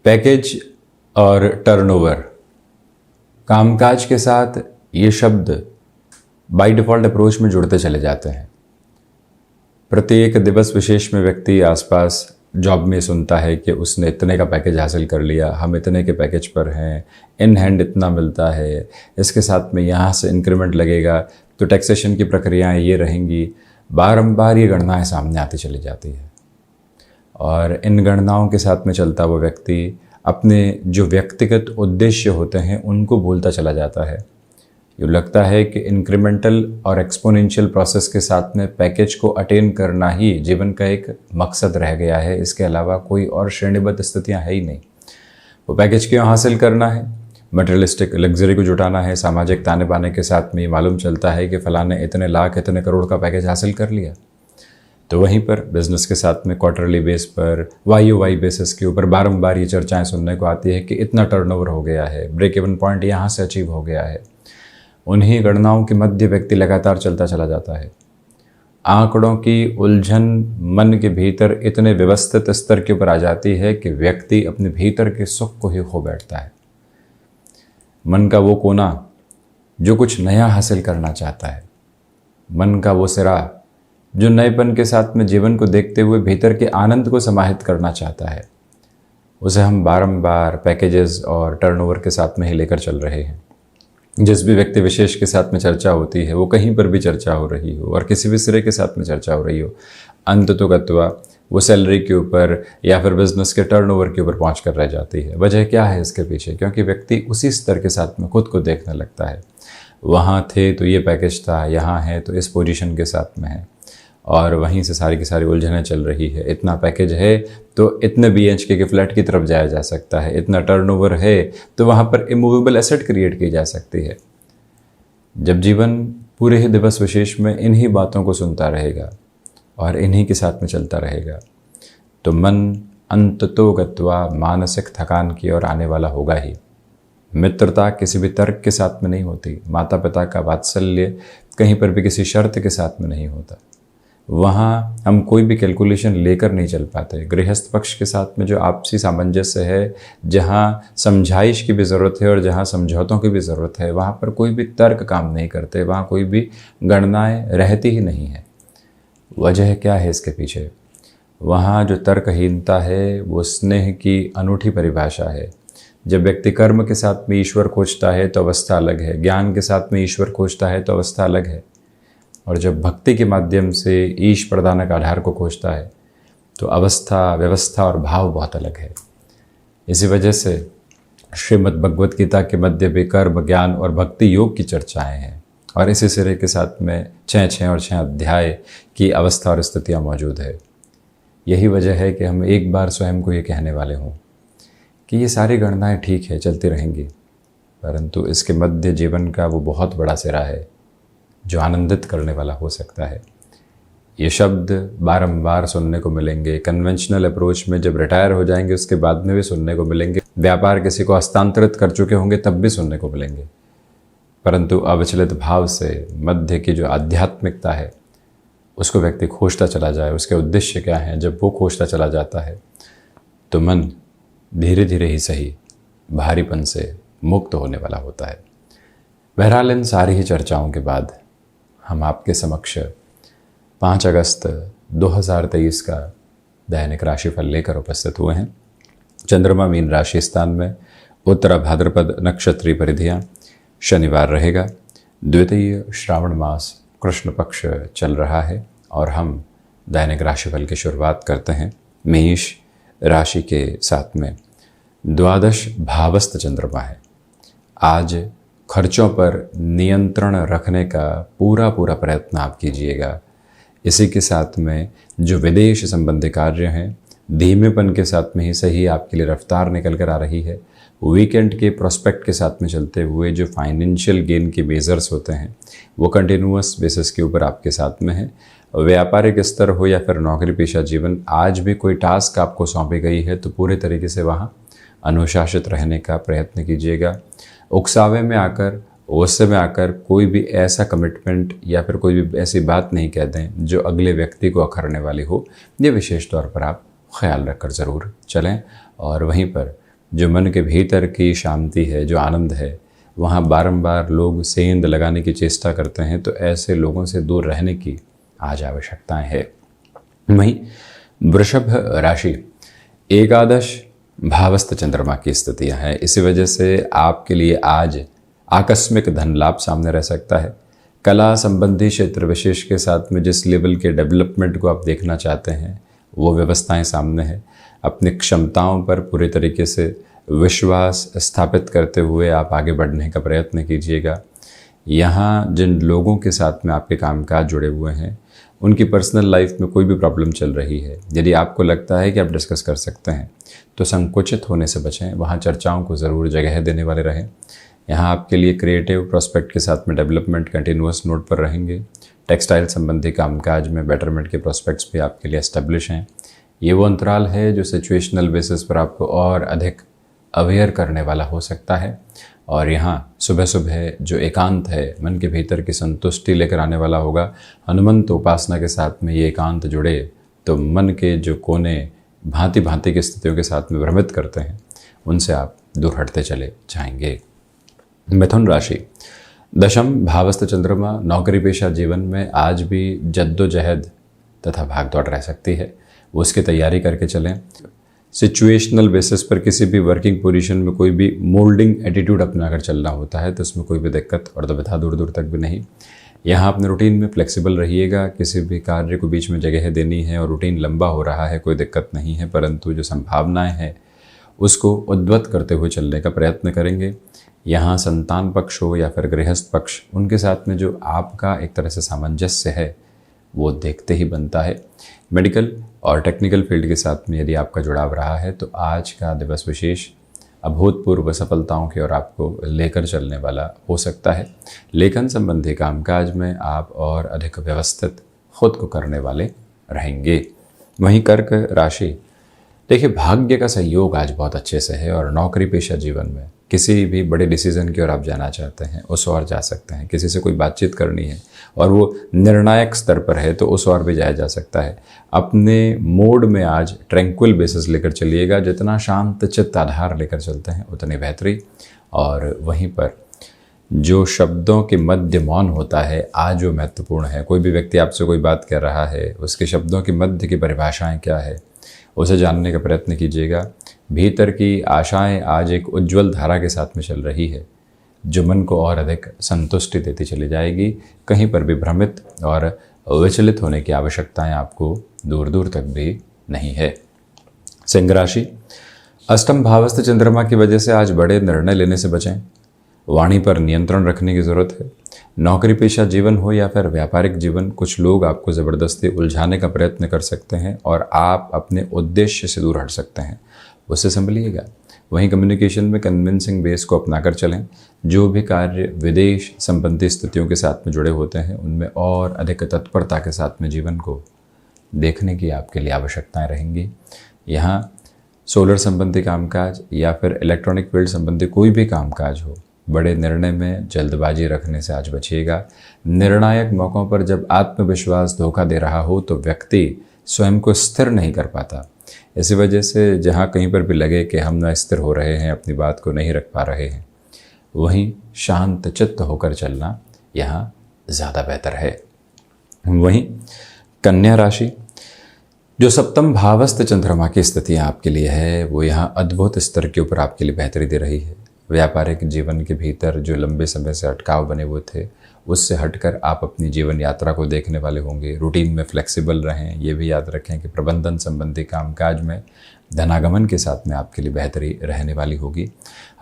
Package और turnover, कामकाज के साथ ये शब्द बाय डिफ़ॉल्ट अप्रोच में जुड़ते चले जाते हैं। प्रत्येक दिवस विशेष में व्यक्ति आसपास जॉब में सुनता है कि उसने इतने का पैकेज हासिल कर लिया, हम इतने के पैकेज पर हैं, इन हैंड इतना मिलता है, इसके साथ में यहाँ से इंक्रीमेंट लगेगा तो टैक्सेशन की प्रक्रियाएं ये रहेंगी। बारंबार ये गणनाएं सामने आती चली जाती है और इन गणनाओं के साथ में चलता वो व्यक्ति अपने जो व्यक्तिगत उद्देश्य होते हैं उनको भूलता चला जाता है। यूँ लगता है कि इंक्रीमेंटल और एक्सपोनेंशियल प्रोसेस के साथ में पैकेज को अटेन करना ही जीवन का एक मकसद रह गया है, इसके अलावा कोई और श्रेणीबद्ध स्थितियां है ही नहीं। वो पैकेज क्यों हासिल करना है? मटेरियलिस्टिक लग्जरी को जुटाना है। सामाजिक ताने बाने के साथ में ये मालूम चलता है कि फ़लाँ ने इतने लाख इतने करोड़ का पैकेज हासिल कर लिया, तो वहीं पर बिज़नेस के साथ में क्वार्टरली बेस पर वाई बेसिस के ऊपर बारंबार ये चर्चाएं सुनने को आती है कि इतना टर्नओवर हो गया है, ब्रेक इवन पॉइंट यहाँ से अचीव हो गया है। उन्हीं गणनाओं के मध्य व्यक्ति लगातार चलता चला जाता है। आंकड़ों की उलझन मन के भीतर इतने व्यवस्थित स्तर के ऊपर आ जाती है कि व्यक्ति अपने भीतर के सुख को ही खो बैठता है। मन का वो कोना जो कुछ नया हासिल करना चाहता है, मन का वो सिरा जो नएपन के साथ में जीवन को देखते हुए भीतर के आनंद को समाहित करना चाहता है, उसे हम बारंबार पैकेजेस और टर्नओवर के साथ में ही लेकर चल रहे हैं। जिस भी व्यक्ति विशेष के साथ में चर्चा होती है, वो कहीं पर भी चर्चा हो रही हो और किसी भी सिरे के साथ में चर्चा हो रही हो, अंततोगत्वा वो सैलरी के ऊपर या फिर बिजनेस के टर्नओवर के ऊपर पहुंच कर रह जाती है। वजह क्या है इसके पीछे? क्योंकि व्यक्ति उसी स्तर के साथ में खुद को देखने लगता है। वहाँ थे तो ये पैकेज था, यहाँ है तो इस पोजीशन के साथ में है, और वहीं से सारी की सारी उलझनें चल रही है। इतना पैकेज है तो इतने BHK के फ्लैट की तरफ जाया जा सकता है, इतना टर्नओवर है तो वहाँ पर इमूवेबल एसेट क्रिएट की जा सकती है। जब जीवन पूरे ही दिवस विशेष में इन्हीं बातों को सुनता रहेगा और इन्हीं के साथ में चलता रहेगा, तो मन अंततोगत्वा मानसिक थकान की ओर आने वाला होगा ही। मित्रता किसी भी तर्क के साथ में नहीं होती, माता पिता का वात्सल्य कहीं पर भी किसी शर्त के साथ में नहीं होता। वहाँ हम कोई भी कैलकुलेशन लेकर नहीं चल पाते। गृहस्थ पक्ष के साथ में जो आपसी सामंजस्य है, जहाँ समझाइश की भी ज़रूरत है और जहाँ समझौतों की भी ज़रूरत है, वहाँ पर कोई भी तर्क काम नहीं करते, वहाँ कोई भी गणनाएं रहती ही नहीं है। वजह क्या है इसके पीछे? वहाँ जो तर्कहीनता है वो स्नेह की अनूठी परिभाषा है। जब व्यक्ति कर्म के साथ में ईश्वर खोजता है तो अवस्था अलग है, ज्ञान के साथ में ईश्वर खोजता है तो अवस्था अलग है, और जब भक्ति के माध्यम से ईश प्रदानक आधार को खोजता है तो अवस्था, व्यवस्था और भाव बहुत अलग है। इसी वजह से श्रीमद् भगवत गीता के मध्य भी कर्म, ज्ञान और भक्ति योग की चर्चाएं हैं, और इसी सिरे के साथ में 6 अध्याय की अवस्था और स्थितियाँ मौजूद है। यही वजह है कि हम एक बार स्वयं को ये कहने वाले हों कि ये सारी गणनाएं ठीक है, चलती रहेंगी, परंतु इसके मध्य जीवन का वो बहुत बड़ा सिरा है जो आनंदित करने वाला हो सकता है। ये शब्द बारंबार सुनने को मिलेंगे। कन्वेंशनल अप्रोच में जब रिटायर हो जाएंगे उसके बाद में भी सुनने को मिलेंगे। व्यापार किसी को हस्तांतरित कर चुके होंगे तब भी सुनने को मिलेंगे। परंतु अविचलित भाव से मध्य की जो आध्यात्मिकता है उसको व्यक्ति खोजता चला जाए, उसके उद्देश्य क्या हैं, जब वो खोजता चला जाता है तो मन धीरे धीरे ही सही भारीपन से मुक्त होने वाला होता है। बहरहाल इन सारी ही चर्चाओं के बाद हम आपके समक्ष 5 अगस्त 2023 का दैनिक राशिफल लेकर उपस्थित हुए हैं। चंद्रमा मीन राशि स्थान में, उत्तरा भाद्रपद नक्षत्रीय परिधियाँ, शनिवार रहेगा, द्वितीय श्रावण मास कृष्ण पक्ष चल रहा है, और हम दैनिक राशिफल की शुरुआत करते हैं मेष राशि के साथ में। 12 भावस्थ चंद्रमा है। आज खर्चों पर नियंत्रण रखने का पूरा प्रयत्न आप कीजिएगा। इसी के साथ में जो विदेश संबंधी कार्य हैं, धीमेपन के साथ में ही सही आपके लिए रफ्तार निकल कर आ रही है। वीकेंड के प्रोस्पेक्ट के साथ में चलते हुए जो फाइनेंशियल गेन के मेजर्स होते हैं वो कंटिन्यूअस बेसिस के ऊपर आपके साथ में है। व्यापारिक स्तर हो या फिर नौकरी पेशा जीवन, आज भी कोई टास्क आपको सौंपी गई है तो पूरे तरीके से वहाँ अनुशासित रहने का प्रयत्न कीजिएगा। उकसावे में आकर, गुस्से में आकर कोई भी ऐसा कमिटमेंट या फिर कोई भी ऐसी बात नहीं कह दें जो अगले व्यक्ति को अखरने वाली हो। ये विशेष तौर पर आप ख्याल रखकर ज़रूर चलें। और वहीं पर जो मन के भीतर की शांति है, जो आनंद है, वहाँ बारंबार लोग सेंध लगाने की चेष्टा करते हैं, तो ऐसे लोगों से दूर रहने की आज आवश्यकताएं है। वहीं वृषभ राशि, एकादश भावस्थ चंद्रमा की स्थितियां हैं। इसी वजह से आपके लिए आज आकस्मिक धन लाभ सामने रह सकता है। कला संबंधी क्षेत्र विशेष के साथ में जिस लेवल के डेवलपमेंट को आप देखना चाहते हैं वो व्यवस्थाएं सामने हैं। अपनी क्षमताओं पर पूरे तरीके से विश्वास स्थापित करते हुए आप आगे बढ़ने का प्रयत्न कीजिएगा। यहाँ जिन लोगों के साथ में आपके कामकाज जुड़े हुए हैं उनकी पर्सनल लाइफ में कोई भी प्रॉब्लम चल रही है, यदि आपको लगता है कि आप डिस्कस कर सकते हैं तो संकुचित होने से बचें, वहाँ चर्चाओं को ज़रूर जगह देने वाले रहें। यहाँ आपके लिए क्रिएटिव प्रोस्पेक्ट के साथ में डेवलपमेंट कंटिन्यूअस नोट पर रहेंगे। टेक्सटाइल संबंधी कामकाज में बेटरमेंट के प्रोस्पेक्ट्स भी आपके लिए एस्टेब्लिश हैं। ये वो अंतराल है जो सिचुएशनल बेसिस पर आपको और अधिक अवेयर करने वाला हो सकता है। और यहाँ सुबह सुबह जो एकांत है, मन के भीतर की संतुष्टि लेकर आने वाला होगा। हनुमंत उपासना के साथ में ये एकांत जुड़े तो मन के जो कोने भांति भांति की स्थितियों के साथ में भ्रमित करते हैं उनसे आप दूर हटते चले जाएंगे। मिथुन राशि, दशम भावस्थ चंद्रमा नौकरी पेशा जीवन में आज भी जद्दोजहद तथा भागदौड़ रह सकती है, वो उसकी तैयारी करके चलें। सिचुएशनल बेसिस पर किसी भी वर्किंग पोजीशन में कोई भी मोल्डिंग एटीट्यूड अपनाकर चलना होता है तो उसमें कोई भी दिक्कत और दुविधा दूर दूर तक भी नहीं। यहाँ अपने रूटीन में फ्लेक्सिबल रहिएगा। किसी भी कार्य को बीच में जगह देनी है और रूटीन लंबा हो रहा है, कोई दिक्कत नहीं है, परंतु जो संभावनाएं हैं उसको उद्वत करते हुए चलने का प्रयत्न करेंगे। यहाँ संतान पक्ष हो या फिर गृहस्थ पक्ष, उनके साथ में जो आपका एक तरह से सामंजस्य है वो देखते ही बनता है। मेडिकल और टेक्निकल फील्ड के साथ में यदि आपका जुड़ाव रहा है तो आज का दिवस विशेष अभूतपूर्व सफलताओं की ओर आपको लेकर चलने वाला हो सकता है। लेखन संबंधी कामकाज में आप और अधिक व्यवस्थित खुद को करने वाले रहेंगे। वहीं कर्क राशि, देखिए भाग्य का सहयोग आज बहुत अच्छे से है और नौकरी पेशा जीवन में किसी भी बड़े डिसीजन की ओर आप जाना चाहते हैं उस ओर जा सकते हैं। किसी से कोई बातचीत करनी है और वो निर्णायक स्तर पर है तो उस ओर भी जाया जा सकता है। अपने मोड में आज ट्रैंक्विल बेसिस लेकर चलिएगा। जितना शांत चित्त आधार लेकर चलते हैं उतनी बेहतरी। और वहीं पर जो शब्दों के मध्य मौन होता है आज वो महत्वपूर्ण है। कोई भी व्यक्ति आपसे कोई बात कर रहा है, उसके शब्दों के मध्य की परिभाषाएं क्या है उसे जानने का प्रयत्न कीजिएगा। भीतर की आशाएं आज एक उज्ज्वल धारा के साथ में चल रही है जो मन को और अधिक संतुष्टि देती चली जाएगी। कहीं पर भी भ्रमित और विचलित होने की आवश्यकताएं आपको दूर दूर तक भी नहीं है। सिंह राशि, अष्टम भावस्थ चंद्रमा की वजह से आज बड़े निर्णय लेने से बचें। वाणी पर नियंत्रण रखने की ज़रूरत है। नौकरी पेशा जीवन हो या फिर व्यापारिक जीवन, कुछ लोग आपको ज़बरदस्ती उलझाने का प्रयत्न कर सकते हैं और आप अपने उद्देश्य से दूर हट सकते हैं, उससे संभलिएगा। वहीं कम्युनिकेशन में कन्विंसिंग बेस को अपनाकर चलें। जो भी कार्य विदेश संबंधी स्थितियों के साथ में जुड़े होते हैं उनमें और अधिक तत्परता के साथ में जीवन को देखने की आपके लिए आवश्यकताएं रहेंगी। यहाँ सोलर संबंधी कामकाज या फिर इलेक्ट्रॉनिक फील्ड संबंधी कोई भी कामकाज हो, बड़े निर्णय में जल्दबाजी रखने से आज बचिएगा। निर्णायक मौक़ों पर जब आत्मविश्वास धोखा दे रहा हो तो व्यक्ति स्वयं को स्थिर नहीं कर पाता। इसी वजह से जहाँ कहीं पर भी लगे कि हम न स्थिर हो रहे हैं, अपनी बात को नहीं रख पा रहे हैं, वहीं शांत चित्त होकर चलना यहाँ ज़्यादा बेहतर है। वहीं कन्या राशि, जो सप्तम भावस्थ चंद्रमा की स्थितियाँ आपके लिए है वो यहाँ अद्भुत स्तर के ऊपर आपके लिए बेहतरी दे रही है। व्यापारिक जीवन के भीतर जो लंबे समय से अटकाव बने हुए थे उससे हटकर आप अपनी जीवन यात्रा को देखने वाले होंगे। रूटीन में फ्लेक्सिबल रहें। ये भी याद रखें कि प्रबंधन संबंधी कामकाज में धनागमन के साथ में आपके लिए बेहतरी रहने वाली होगी।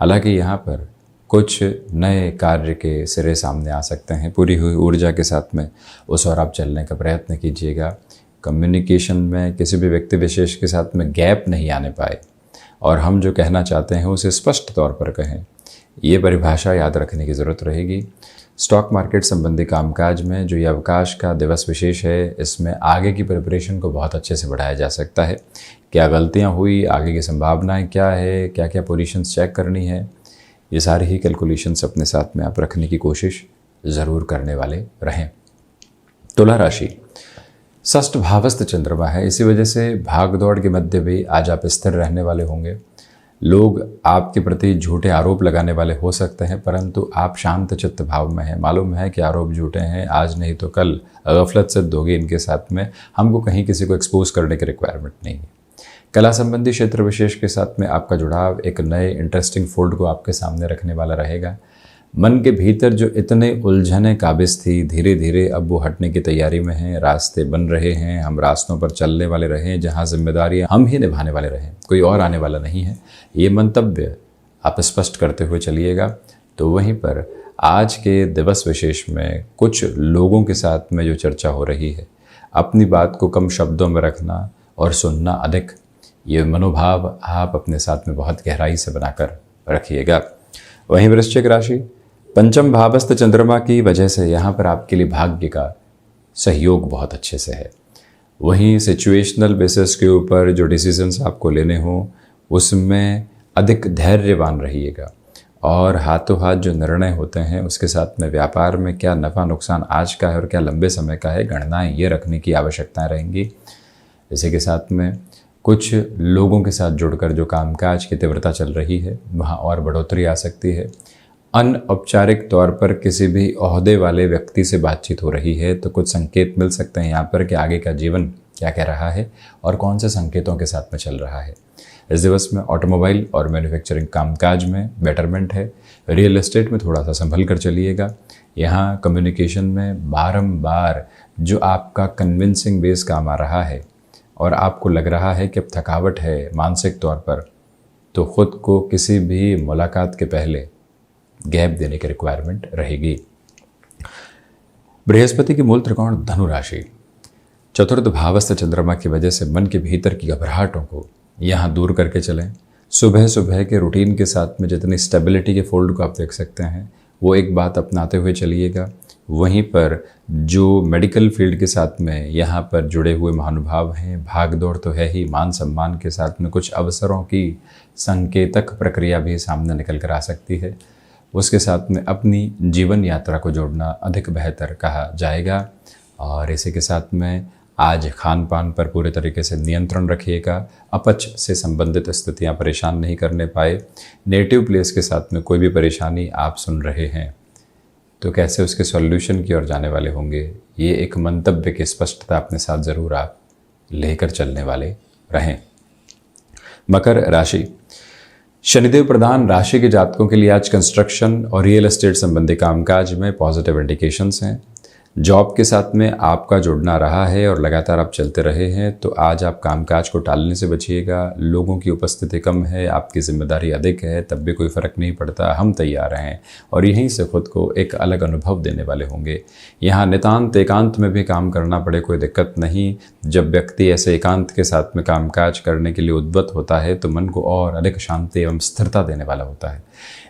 हालांकि यहाँ पर कुछ नए कार्य के सिरे सामने आ सकते हैं। पूरी हुई ऊर्जा के साथ में उस ओर आप चलने का प्रयत्न कीजिएगा। कम्युनिकेशन में किसी भी व्यक्ति विशेष के साथ में गैप नहीं आने पाए और हम जो कहना चाहते हैं उसे स्पष्ट तौर पर कहें, ये परिभाषा याद रखने की ज़रूरत रहेगी। स्टॉक मार्केट संबंधी कामकाज में जो ये अवकाश का दिवस विशेष है, इसमें आगे की प्रिपरेशन को बहुत अच्छे से बढ़ाया जा सकता है। क्या गलतियां हुई, आगे की संभावनाएं क्या है, क्या क्या पोजीशंस चेक करनी है, ये सारी ही कैलकुलेशंस अपने साथ में आप रखने की कोशिश ज़रूर करने वाले रहें। तुला राशि, षष्ठ भावस्थ चंद्रमा है, इसी वजह से भाग दौड़ के मध्य भी आज आप स्थिर रहने वाले होंगे। लोग आपके प्रति झूठे आरोप लगाने वाले हो सकते हैं, परंतु आप शांत चित्त भाव में हैं। मालूम है कि आरोप झूठे हैं, आज नहीं तो कल गफलत सिद्ध होगी इनके साथ में। हमको कहीं किसी को एक्सपोज करने की रिक्वायरमेंट नहीं है। कला संबंधी क्षेत्र विशेष के साथ में आपका जुड़ाव एक नए इंटरेस्टिंग फोल्ड को आपके सामने रखने वाला रहेगा। मन के भीतर जो इतने उलझने काबिज थी, धीरे धीरे अब वो हटने की तैयारी में हैं। रास्ते बन रहे हैं, हम रास्तों पर चलने वाले रहें जहाँ जिम्मेदारियाँ हम ही निभाने वाले रहें, कोई और आने वाला नहीं है। ये मंतव्य आप स्पष्ट करते हुए चलिएगा। तो वहीं पर आज के दिवस विशेष में कुछ लोगों के साथ में जो चर्चा हो रही है, अपनी बात को कम शब्दों में रखना और सुनना अधिक, ये मनोभाव आप अपने साथ में बहुत गहराई से बनाकर रखिएगा। वहीं वृश्चिक राशि, पंचम भावस्थ चंद्रमा की वजह से यहाँ पर आपके लिए भाग्य का सहयोग बहुत अच्छे से है। वहीं सिचुएशनल बेसिस के ऊपर जो डिसीजंस आपको लेने हों उसमें अधिक धैर्यवान रहिएगा, और हाथों हाथ जो निर्णय होते हैं उसके साथ में व्यापार में क्या नफ़ा नुकसान आज का है और क्या लंबे समय का है, गणनाएं ये रखने की आवश्यकताएं रहेंगी। इसी के साथ में कुछ लोगों के साथ जुड़कर जो कामकाज की तीव्रता चल रही है वहाँ और बढ़ोतरी आ सकती है। अनौपचारिक तौर पर किसी भी ओहदे वाले व्यक्ति से बातचीत हो रही है तो कुछ संकेत मिल सकते हैं यहाँ पर कि आगे का जीवन क्या कह रहा है और कौन से संकेतों के साथ में चल रहा है। इस दिवस में ऑटोमोबाइल और मैन्युफैक्चरिंग कामकाज में बेटरमेंट है। रियल एस्टेट में थोड़ा सा संभल कर चलिएगा। यहाँ कम्युनिकेशन में बारंबार जो आपका कन्विंसिंग बेस काम आ रहा है और आपको लग रहा है कि अब थकावट है मानसिक तौर पर, तो ख़ुद को किसी भी मुलाकात के पहले गैप देने की रिक्वायरमेंट रहेगी। बृहस्पति की मूल त्रिकोण धनु राशि, चतुर्थ भावस्थ चंद्रमा की वजह से मन के भीतर की घबराहटों को यहाँ दूर करके चलें। सुबह सुबह के रूटीन के साथ में जितनी स्टेबिलिटी के फोल्ड को आप देख सकते हैं वो एक बात अपनाते हुए चलिएगा। वहीं पर जो मेडिकल फील्ड के साथ में यहाँ पर जुड़े हुए महानुभाव हैं, भाग दौड़ तो है ही, मान सम्मान के साथ में कुछ अवसरों की संकेतक प्रक्रिया भी सामने निकल कर आ सकती है। उसके साथ में अपनी जीवन यात्रा को जोड़ना अधिक बेहतर कहा जाएगा। और इसी के साथ में आज खान पान पर पूरे तरीके से नियंत्रण रखिएगा। अपच से संबंधित स्थितियां परेशान नहीं करने पाए। नेटिव प्लेस के साथ में कोई भी परेशानी आप सुन रहे हैं तो कैसे उसके सॉल्यूशन की ओर जाने वाले होंगे, ये एक मंतव्य की स्पष्टता अपने साथ ज़रूर आप लेकर चलने वाले रहें। मकर राशि, शनिदेव प्रधान राशि के जातकों के लिए आज कंस्ट्रक्शन और रियल एस्टेट संबंधी कामकाज में पॉजिटिव इंडिकेशंस हैं। जॉब के साथ में आपका जुड़ना रहा है और लगातार आप चलते रहे हैं तो आज आप कामकाज को टालने से बचिएगा। लोगों की उपस्थिति कम है, आपकी जिम्मेदारी अधिक है, तब भी कोई फ़र्क नहीं पड़ता, हम तैयार हैं और यहीं से खुद को एक अलग अनुभव देने वाले होंगे। यहाँ नितांत एकांत में भी काम करना पड़े कोई दिक्कत नहीं। जब व्यक्ति ऐसे एकांत के साथ में कामकाज करने के लिए उद्यत होता है तो मन को और अधिक शांति एवं स्थिरता देने वाला होता है।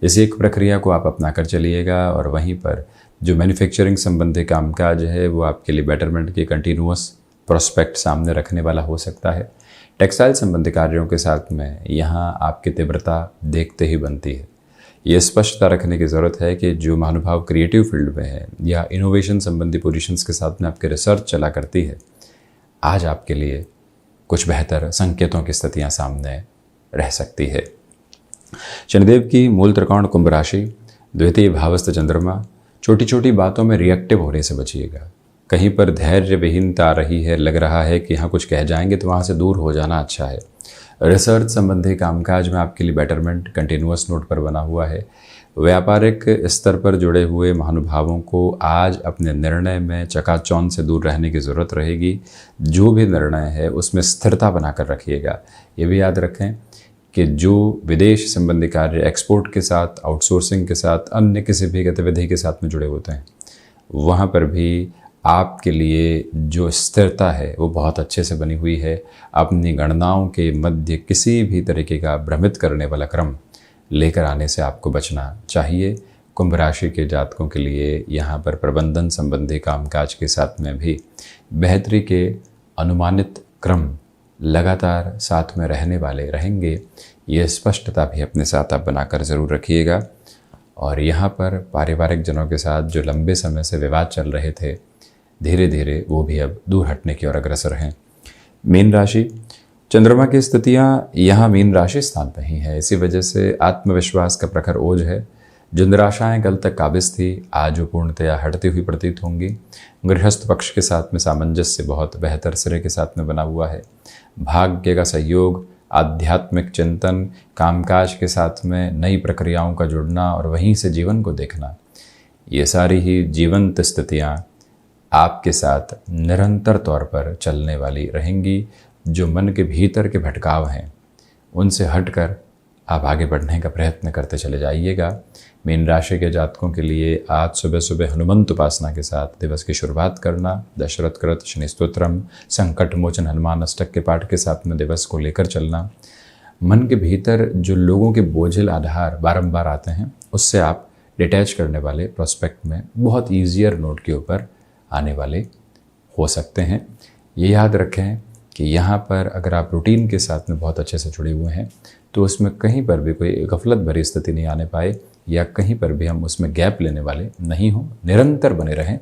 इसी एक प्रक्रिया को आप अपना कर चलिएगा। और वहीं पर जो मैन्युफैक्चरिंग संबंधी कामकाज है वो आपके लिए बेटरमेंट की कंटिन्यूअस प्रोस्पेक्ट सामने रखने वाला हो सकता है। टेक्सटाइल संबंधी कार्यों के साथ में यहाँ आपकी तीव्रता देखते ही बनती है। ये स्पष्टता रखने की ज़रूरत है कि जो महानुभाव क्रिएटिव फील्ड में है या इनोवेशन संबंधी पोजीशंस के साथ में आपके रिसर्च चला करती है, आज आपके लिए कुछ बेहतर संकेतों की स्थितियाँ सामने रह सकती है। शनिदेव की मूल त्रिकोण कुंभ राशि, द्वितीय भावस्थ चंद्रमा, छोटी छोटी बातों में रिएक्टिव होने से बचिएगा। कहीं पर धैर्य विहीनता आ रही है, लग रहा है कि यहाँ कुछ कह जाएंगे तो वहाँ से दूर हो जाना अच्छा है। रिसर्च संबंधी कामकाज में आपके लिए बेटरमेंट कंटिन्यूअस नोट पर बना हुआ है। व्यापारिक स्तर पर जुड़े हुए महानुभावों को आज अपने निर्णय में चकाचौंध से दूर रहने की ज़रूरत रहेगी। जो भी निर्णय है उसमें स्थिरता बनाकर रखिएगा। ये भी याद रखें कि जो विदेश संबंधी कार्य एक्सपोर्ट के साथ, आउटसोर्सिंग के साथ, अन्य किसी भी गतिविधि के साथ में जुड़े होते हैं, वहाँ पर भी आपके लिए जो स्थिरता है वो बहुत अच्छे से बनी हुई है। अपनी गणनाओं के मध्य किसी भी तरीके का भ्रमित करने वाला क्रम लेकर आने से आपको बचना चाहिए। कुंभ राशि के जातकों के लिए यहाँ पर प्रबंधन संबंधी कामकाज के साथ में भी बेहतरी के अनुमानित क्रम लगातार साथ में रहने वाले रहेंगे। ये स्पष्टता भी अपने साथ आप बनाकर ज़रूर रखिएगा। और यहाँ पर पारिवारिक जनों के साथ जो लंबे समय से विवाद चल रहे थे, धीरे धीरे वो भी अब दूर हटने की ओर अग्रसर हैं। मीन राशि, चंद्रमा की स्थितियाँ यहाँ मीन राशि स्थान पर ही है, इसी वजह से आत्मविश्वास का प्रखर ओज है। जो निराशाएं कल तक काबिज थी आज वो पूर्णतया हटती हुई प्रतीत होंगी। गृहस्थ पक्ष के साथ में सामंजस्य बहुत बेहतर सिरे के साथ में बना हुआ है। भाग्य का सहयोग, आध्यात्मिक चिंतन, कामकाज के साथ में नई प्रक्रियाओं का जुड़ना और वहीं से जीवन को देखना, ये सारी ही जीवंत स्थितियाँ आपके साथ निरंतर तौर पर चलने वाली रहेंगी। जो मन के भीतर के भटकाव हैं उनसे हटकर आप आगे बढ़ने का प्रयत्न करते चले जाइएगा। मीन राशि के जातकों के लिए आज सुबह सुबह हनुमंत उपासना के साथ दिवस की शुरुआत करना, दशरथ कृत शनि स्तोत्रम, संकट मोचन हनुमान अष्टक के पाठ के साथ में दिवस को लेकर चलना, मन के भीतर जो लोगों के बोझिल आधार बारंबार आते हैं उससे आप डिटैच करने वाले प्रोस्पेक्ट में बहुत ईजियर नोट के ऊपर आने वाले हो सकते हैं। ये याद रखें कि यहाँ पर अगर आप रूटीन के साथ में बहुत अच्छे से जुड़े हुए हैं तो उसमें कहीं पर भी कोई गफलत भरी स्थिति नहीं आने पाए या कहीं पर भी हम उसमें गैप लेने वाले नहीं हों। निरंतर बने रहें,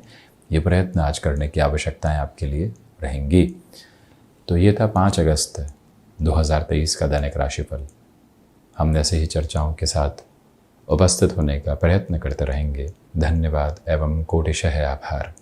ये प्रयत्न आज करने की आवश्यकताएं आपके लिए रहेंगी। तो ये था 5 अगस्त 2023 का दैनिक राशिफल। हम ऐसे ही चर्चाओं के साथ उपस्थित होने का प्रयत्न करते रहेंगे। धन्यवाद एवं कोटिशः आभार।